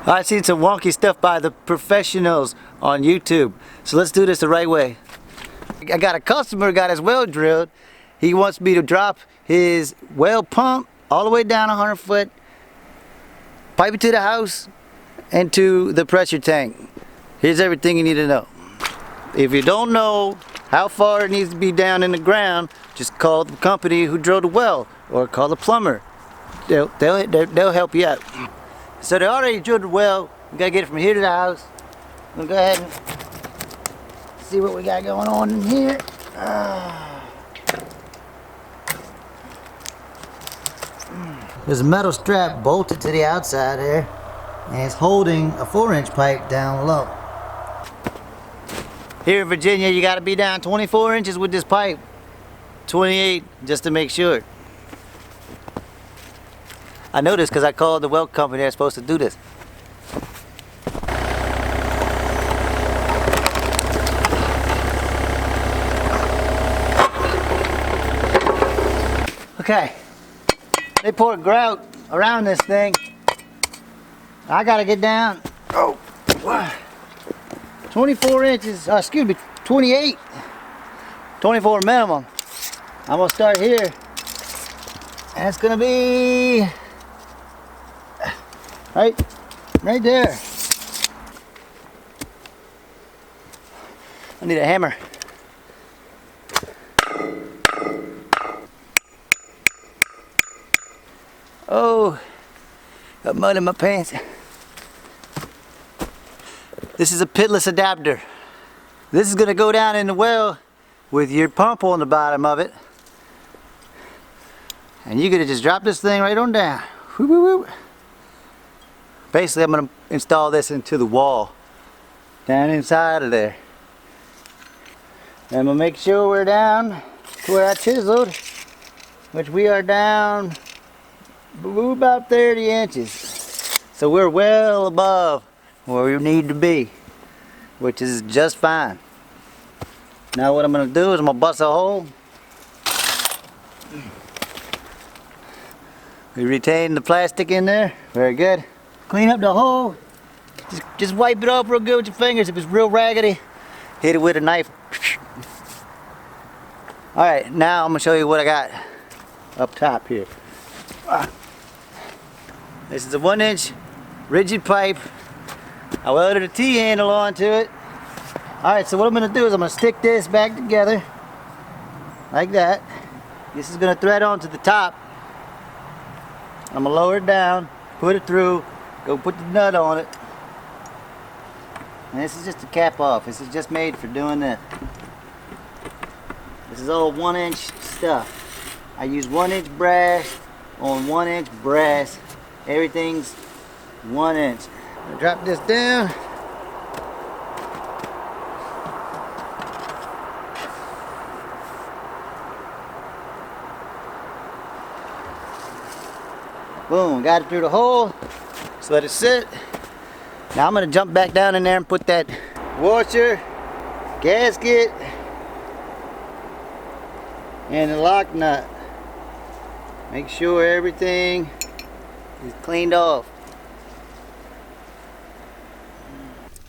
I've seen some wonky stuff by the professionals on YouTube. So let's do this the right way. I got a customer, got his well drilled. He wants me to drop his well pump all the way down 100 foot, pipe it to the house, and to the pressure tank. Here's everything you need to know. If you don't know how far it needs to be down in the ground, just call the company who drilled the well, or call the plumber. They'll help you out. So they already drilled the well. We gotta get it from here to the house. We'll go ahead and see what we got going on in here. There's a metal strap bolted to the outside there, and it's holding a 4-inch pipe down low. Here in Virginia, you gotta be down 24 inches with this pipe. 28 just to make sure. I know this because I called the well company that's supposed to do this. Okay, they poured grout around this thing. I gotta get down. 24 inches, excuse me, 28. 24 minimum. I'm gonna start here. And it's gonna be right there. I need a hammer. Oh, got mud in my pants. This is a pitless adapter. This is gonna go down in the well with your pump on the bottom of it. And you're gonna just drop this thing right on down. Whoop, whoop, whoop. Basically, I'm gonna install this into the wall down inside of there. And I'm gonna make sure we're down to where I chiseled, which we are down about 30 inches. So we're well above where we need to be, which is just fine. Now what I'm gonna do is I'm gonna bust a hole. We retain the plastic in there, very good. Clean up the hole, just wipe it off real good with your fingers. If it's real raggedy, hit it with a knife. Alright, now I'm gonna show you what I got up top here. This is a 1-inch rigid pipe. I welded a T-handle onto it. Alright, so what I'm gonna do is I'm gonna stick this back together like that. This is gonna thread onto the top. I'm gonna lower it down, put it through, go put the nut on it. And this is just a cap off. This is just made for doing this. This is all 1-inch stuff. I use 1-inch brass on 1-inch brass. Everything's 1 inch. I'm gonna drop this down. Boom, got it through the hole. Just let it sit. Now I'm gonna jump back down in there and put that washer, gasket, and the lock nut. Make sure everything is cleaned off.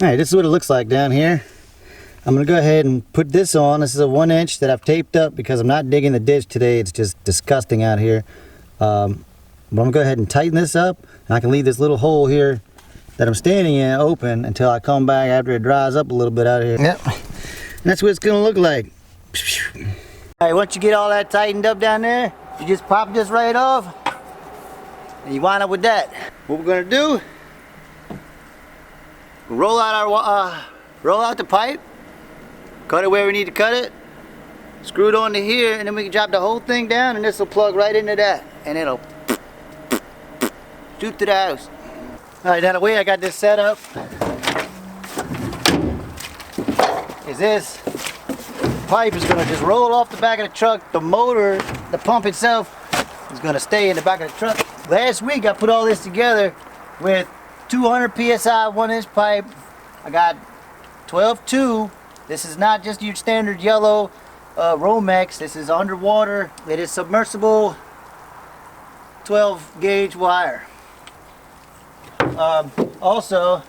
Alright, this is what it looks like down here. I'm gonna go ahead and put this on. This is a 1-inch that I've taped up because I'm not digging the ditch today. It's just disgusting out here. But I'm gonna go ahead and tighten this up, and I can leave this little hole here that I'm standing in open until I come back after it dries up a little bit out here. Yep. And that's what it's gonna look like. Alright, once you get all that tightened up down there, you just pop this right off, and you wind up with that. What we're gonna do, roll out the pipe, cut it where we need to cut it, screw it onto here, and then we can drop the whole thing down, and this will plug right into that, and it'll shoot to the house. Alright, now the way I got this set up is this pipe is gonna just roll off the back of the truck. The motor, the pump itself, is gonna stay in the back of the truck. Last week I put all this together with 200 psi 1-inch pipe. I got 12-2. This is not just your standard yellow Romex. This is underwater. It is submersible 12 gauge wire. Also,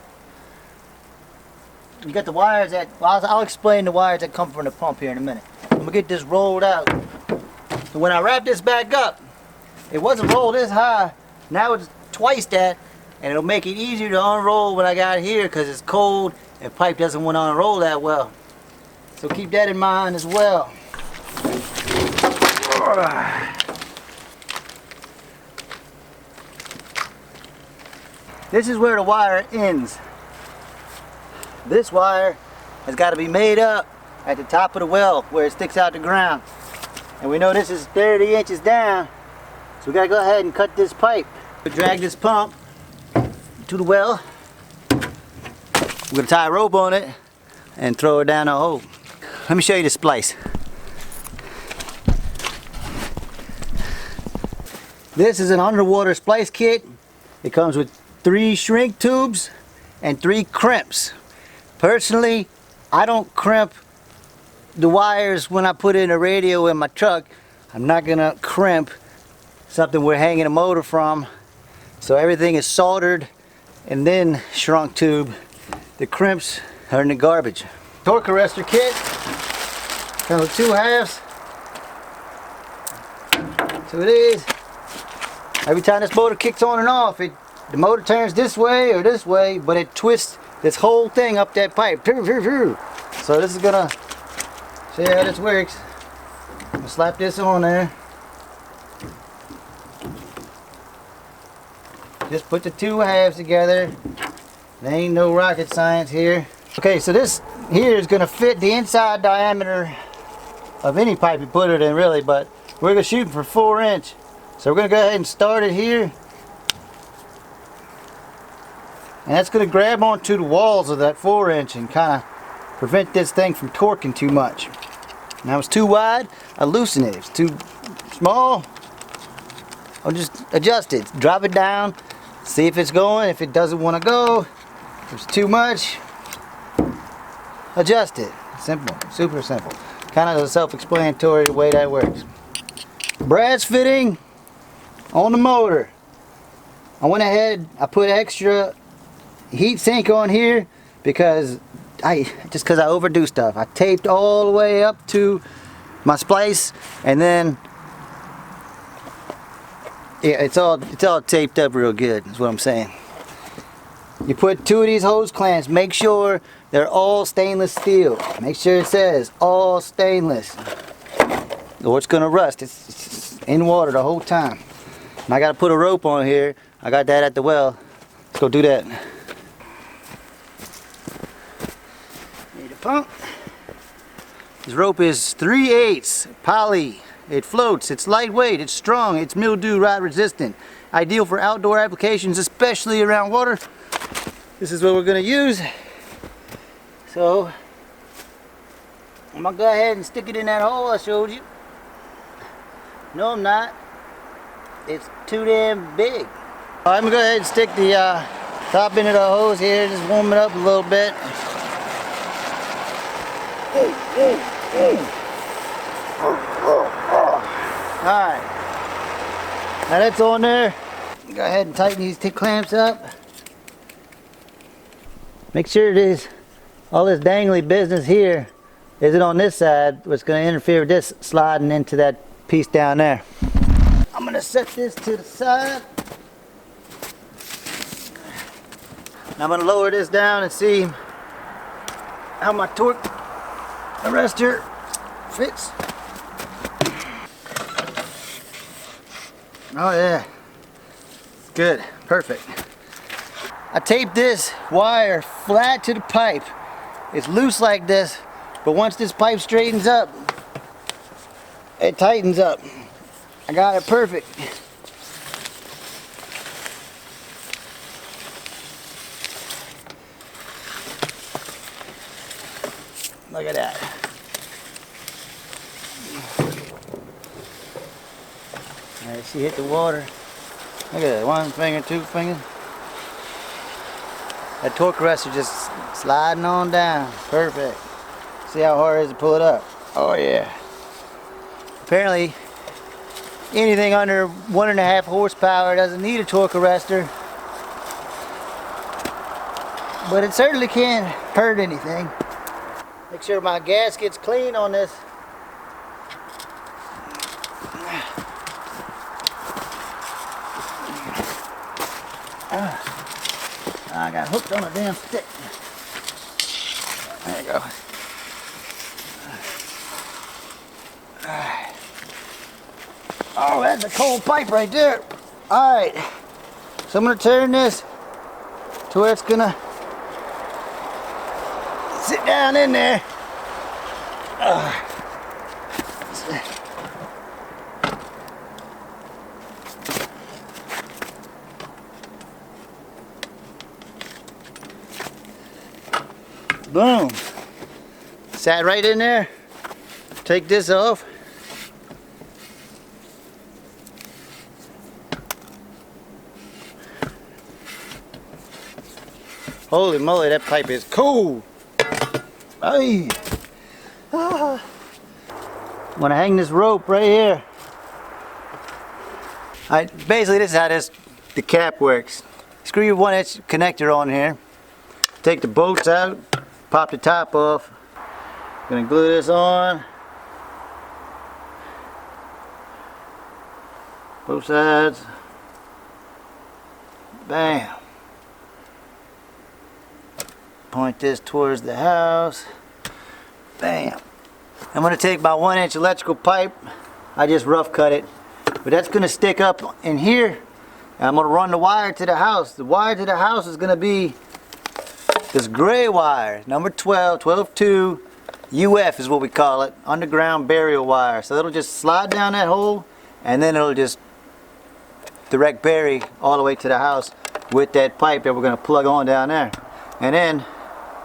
you got the wires that, well, I'll explain the wires that come from the pump here in a minute. I'm gonna get this rolled out. So when I wrap this back up, it wasn't rolled this high. Now it's twice that, and it'll make it easier to unroll when I got here because it's cold and pipe doesn't want to unroll that well. So keep that in mind as well. This is where the wire ends. This wire has got to be made up at the top of the well where it sticks out the ground. And we know this is 30 inches down, so we got to go ahead and cut this pipe. We drag this pump to the well. We're going to tie a rope on it and throw it down the hole. Let me show you the splice. This is an underwater splice kit. It comes with 3 shrink tubes and 3 crimps. Personally, I don't crimp the wires when I put in a radio in my truck. I'm not gonna crimp something we're hanging a motor from. So everything is soldered and then shrunk tube. The crimps are in the garbage. Torque arrestor kit comes with 2 halves. So it is. Every time this motor kicks on and off, the motor turns this way or this way, but it twists this whole thing up that pipe. So this is gonna show you how this works. I'm gonna slap this on there. Just put the 2 halves together. There ain't no rocket science here. Okay, so this here is gonna fit the inside diameter of any pipe you put it in, really, but we're gonna shoot for 4 inch. So we're gonna go ahead and start it here. And that's going to grab onto the walls of that 4 inch and kind of prevent this thing from torquing too much. Now it's too wide, I loosen it. If it's too small, I'll just adjust it. Drop it down, see if it's going. If it doesn't want to go, if it's too much, adjust it. Simple, super simple. Kind of a self-explanatory way that works. Brass fitting on the motor. I went ahead, I put extra heat sink on here because I overdo stuff. I taped all the way up to my splice, and then yeah, it's all taped up real good is what I'm saying. You put 2 of these hose clamps, make sure they're all stainless steel. Make sure it says all stainless or it's gonna rust. It's in water the whole time. And I gotta put a rope on here. I got that at the well. Let's go do that. Pump. This rope is 3/8 poly. It floats, it's lightweight, it's strong, it's mildew rot resistant. Ideal for outdoor applications, especially around water. This is what we're going to use. So I'm going to go ahead and stick it in that hole I showed you. No, I'm not. It's too damn big. I'm going to go ahead and stick the top end of the hose here, just warm it up a little bit. Alright, now that's on there. Go ahead and tighten these clamps up. Make sure it is all this dangly business here isn't on this side, what's going to interfere with this sliding into that piece down there. I'm going to set this to the side. Now I'm going to lower this down and see how my torque arrestor fits. Oh yeah, good, perfect. I taped this wire flat to the pipe. It's loose like this, but once this pipe straightens up, it tightens up. I got it perfect. Look at that. Alright, she hit the water. Look at that, 1 finger, 2 fingers. That torque arrestor just sliding on down. Perfect. See how hard it is to pull it up? Oh yeah. Apparently, anything under 1.5 horsepower doesn't need a torque arrestor. but it certainly can't hurt anything. Make sure my gasket's clean on this. I got hooked on a damn stick. There you go. Oh, that's a cold pipe right there. Alright, so I'm going to turn this to where it's going to sit down in there. Boom. Sat right in there. Take this off. Holy moly, that pipe is cool. Hey. I'm gonna hang this rope right here. Basically this is how the cap works. Screw your 1-inch connector on here. Take the bolts out, pop the top off. Gonna glue this on. Both sides. Bam. Point this towards the house. Bam. I'm going to take my 1-inch electrical pipe. I just rough cut it. But that's going to stick up in here. And I'm going to run the wire to the house. The wire to the house is going to be this gray wire. Number 12, 12-2. UF is what we call it. Underground burial wire. So it'll just slide down that hole. And then it'll just direct bury all the way to the house with that pipe that we're going to plug on down there. And then,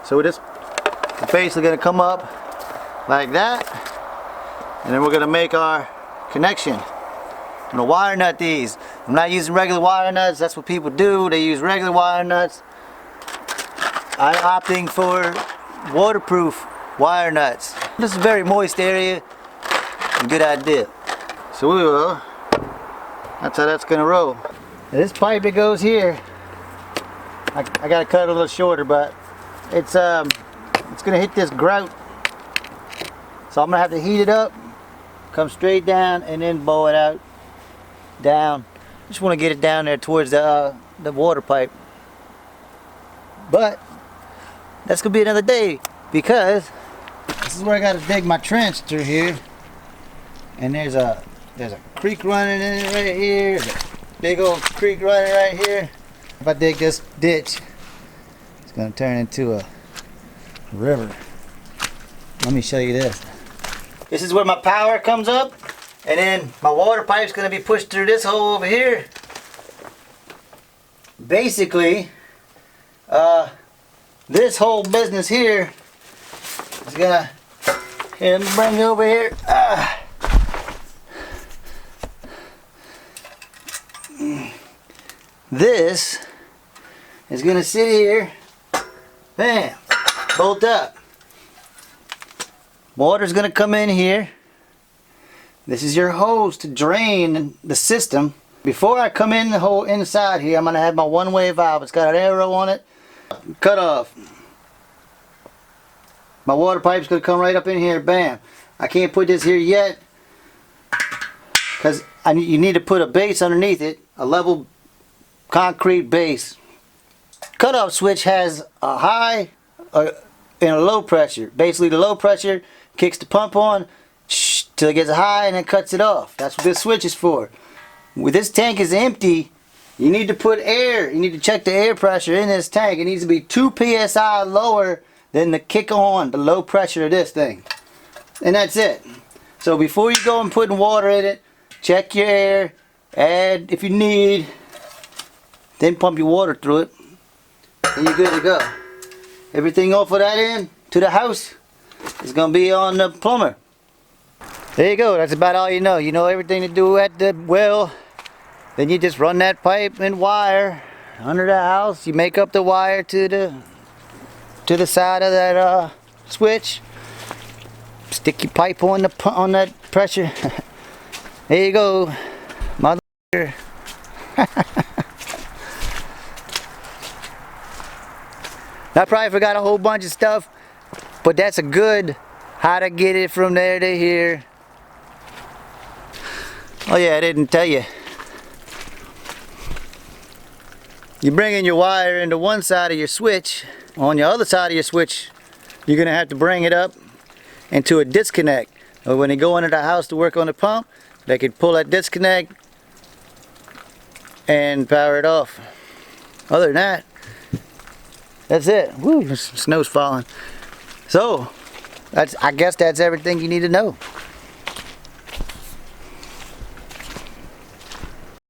so this is basically going to come up like that, and then we're going to make our connection. I'm going to wire nut these. I'm not using regular wire nuts. That's what people do. They use regular wire nuts. I'm opting for waterproof wire nuts. This is a very moist area. A good idea. So we will. That's how that's going to roll. Now this pipe that goes here, I gotta cut it a little shorter, but it's gonna hit this grout, so I'm gonna have to heat it up, come straight down, and then bow it out down. Just want to get it down there towards the water pipe, but that's gonna be another day, because this is where I gotta dig my trench through here, and there's a creek running in it right here. There's a big old creek running right here. If I dig this ditch, it's going to turn into a river. Let me show you this. This is where my power comes up, and then my water pipe's going to be pushed through this hole over here. Basically, this whole business here is going to, here, let me bring it over here. This is going to sit here, bam, bolt up. Water's going to come in here. This is your hose to drain the system. Before I come in the hole inside here, I'm going to have my one-way valve. It's got an arrow on it. Cut off. My water pipe's going to come right up in here, bam. I can't put this here yet because you need to put a base underneath it, a level concrete base. Cutoff switch has a high and a low pressure. Basically the low pressure kicks the pump on till it gets high and then cuts it off. That's what this switch is for. When this tank is empty, you need to put air. You need to check the air pressure in this tank. It needs to be 2 psi lower than the kick on, the low pressure of this thing. And that's it. So before you go and put water in it, check your air, add if you need, then pump your water through it, and you're good to go. Everything off of that end to the house is going to be on the plumber. There you go. That's about all you know. You know everything to do at the well. Then you just run that pipe and wire under the house. You make up the wire to the side of that switch. Stick your pipe on that pressure. There you go, mother. I probably forgot a whole bunch of stuff, but that's a good how to get it from there to here. Oh yeah, I didn't tell you. You bring in your wire into one side of your switch. On your other side of your switch, you're gonna have to bring it up into a disconnect. When they go into the house to work on the pump, they can pull that disconnect and power it off. Other than that, that's it. Woo, snow's falling. So, I guess that's everything you need to know.